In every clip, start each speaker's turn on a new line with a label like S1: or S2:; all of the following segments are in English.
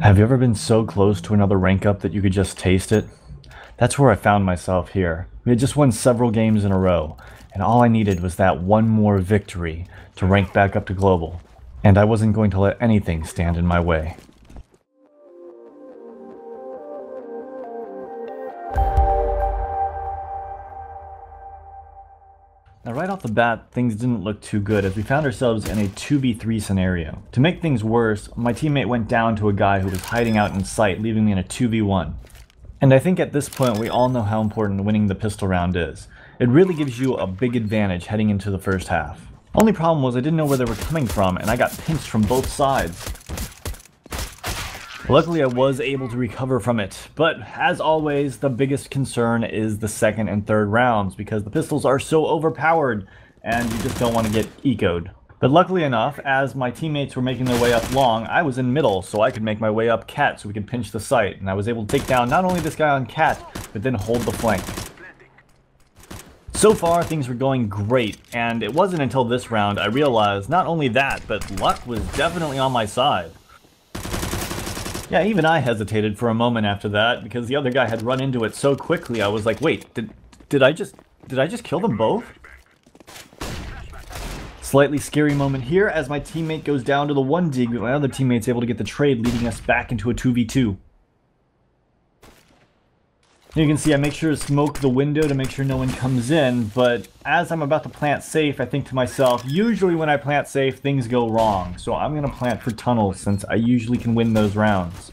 S1: Have you ever been so close to another rank up that you could just taste it? That's where I found myself here. We had just won several games in a row, and all I needed was that one more victory to rank back up to global. And I wasn't going to let anything stand in my way. Now right off the bat, things didn't look too good as we found ourselves in a 2v3 scenario. To make things worse, my teammate went down to a guy who was hiding out in sight, leaving me in a 2v1. And I think at this point we all know how important winning the pistol round is. It really gives you a big advantage heading into the first half. Only problem was I didn't know where they were coming from and I got pinched from both sides. Luckily I was able to recover from it, but as always the biggest concern is the second and third rounds because the pistols are so overpowered and you just don't want to get ecoed. But luckily enough, as my teammates were making their way up long, I was in middle so I could make my way up cat so we could pinch the site, and I was able to take down not only this guy on cat, but then hold the flank. So far things were going great, and it wasn't until this round I realized not only that, but luck was definitely on my side. Yeah, even I hesitated for a moment after that, because the other guy had run into it so quickly I was like, wait, did I just kill them both? Slightly scary moment here as my teammate goes down to the 1 dig, but my other teammate's able to get the trade, leading us back into a 2v2. You can see I make sure to smoke the window to make sure no one comes in, but as I'm about to plant safe, I think to myself, usually when I plant safe, things go wrong. So I'm going to plant for tunnels since I usually can win those rounds.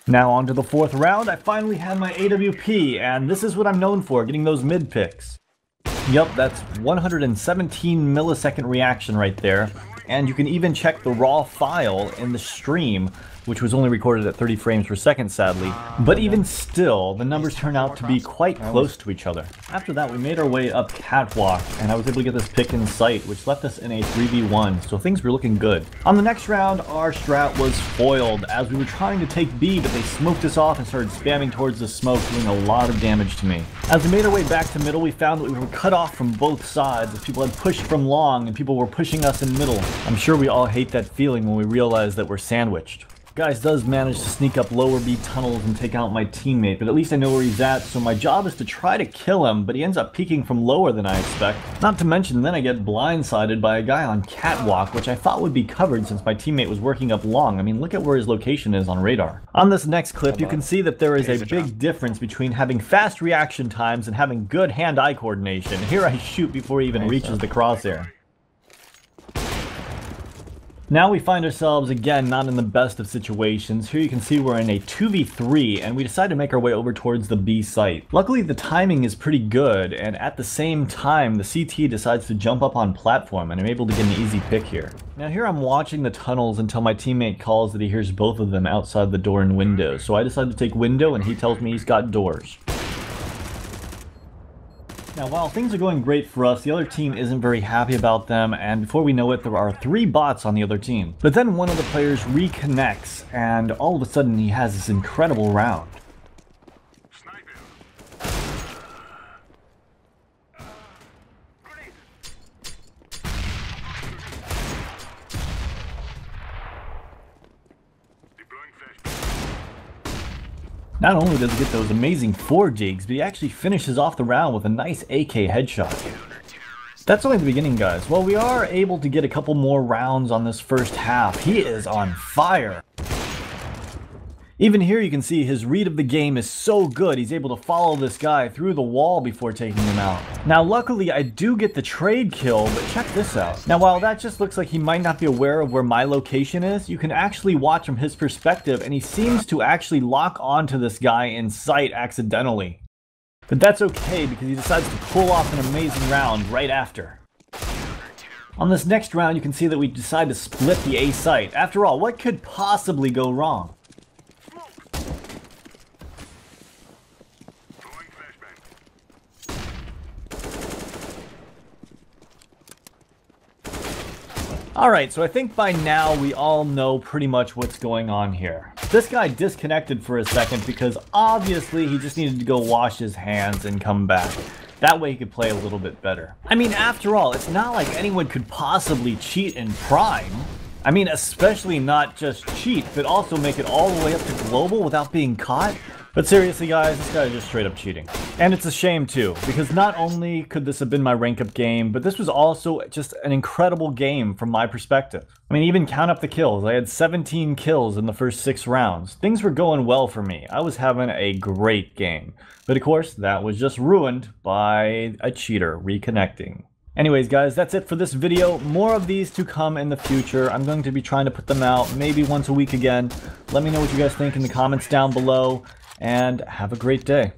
S1: Now on to the 4th round, I finally had my AWP, and this is what I'm known for, getting those mid picks. Yup, that's 117 millisecond reaction right there. And you can even check the raw file in the stream, which was only recorded at 30 frames per second, sadly. But even still, the numbers turn out to be quite close to each other. After that, we made our way up catwalk, and I was able to get this pick in sight, which left us in a 3v1, so things were looking good. On the next round, our strat was foiled, as we were trying to take B, but they smoked us off and started spamming towards the smoke, doing a lot of damage to me. As we made our way back to middle, we found that we were cut off from both sides, as people had pushed from long, and people were pushing us in middle. I'm sure we all hate that feeling when we realize that we're sandwiched. Guys does manage to sneak up lower B tunnels and take out my teammate, but at least I know where he's at, so my job is to try to kill him, but he ends up peeking from lower than I expect. Not to mention, then I get blindsided by a guy on catwalk, which I thought would be covered since my teammate was working up long. I mean, look at where his location is on radar. On this next clip, you can see that there is a big difference between having fast reaction times and having good hand-eye coordination. Here I shoot before he even reaches the crosshair. Now we find ourselves again not in the best of situations. Here you can see we're in a 2v3 and we decide to make our way over towards the B site. Luckily the timing is pretty good, and at the same time the CT decides to jump up on platform and I'm able to get an easy pick here. Now here I'm watching the tunnels until my teammate calls that he hears both of them outside the door and window. So I decide to take window and he tells me he's got doors. Now while things are going great for us, the other team isn't very happy about them, and before we know it there are 3 bots on the other team. But then one of the players reconnects and all of a sudden he has this incredible round. Not only does he get those amazing 4 jigs, but he actually finishes off the round with a nice AK headshot. That's only the beginning, guys. Well, we are able to get a couple more rounds on this first half. He is on fire. Even here you can see his read of the game is so good, he's able to follow this guy through the wall before taking him out. Now luckily I do get the trade kill, but check this out. Now while that just looks like he might not be aware of where my location is, you can actually watch from his perspective and he seems to actually lock onto this guy in sight accidentally. But that's okay because he decides to pull off an amazing round right after. On this next round you can see that we decide to split the A site. After all, what could possibly go wrong? Alright, so I think by now we all know pretty much what's going on here. This guy disconnected for a second because obviously he just needed to go wash his hands and come back. That way he could play a little bit better. I mean, after all, it's not like anyone could possibly cheat in Prime. I mean, especially not just cheat, but also make it all the way up to global without being caught. But seriously guys, this guy is just straight up cheating. And it's a shame too, because not only could this have been my rank up game, but this was also just an incredible game from my perspective. I mean, even count up the kills. I had 17 kills in the first 6 rounds. Things were going well for me. I was having a great game. But of course, that was just ruined by a cheater reconnecting. Anyways guys, that's it for this video. More of these to come in the future. I'm going to be trying to put them out maybe once a week again. Let me know what you guys think in the comments down below, and have a great day.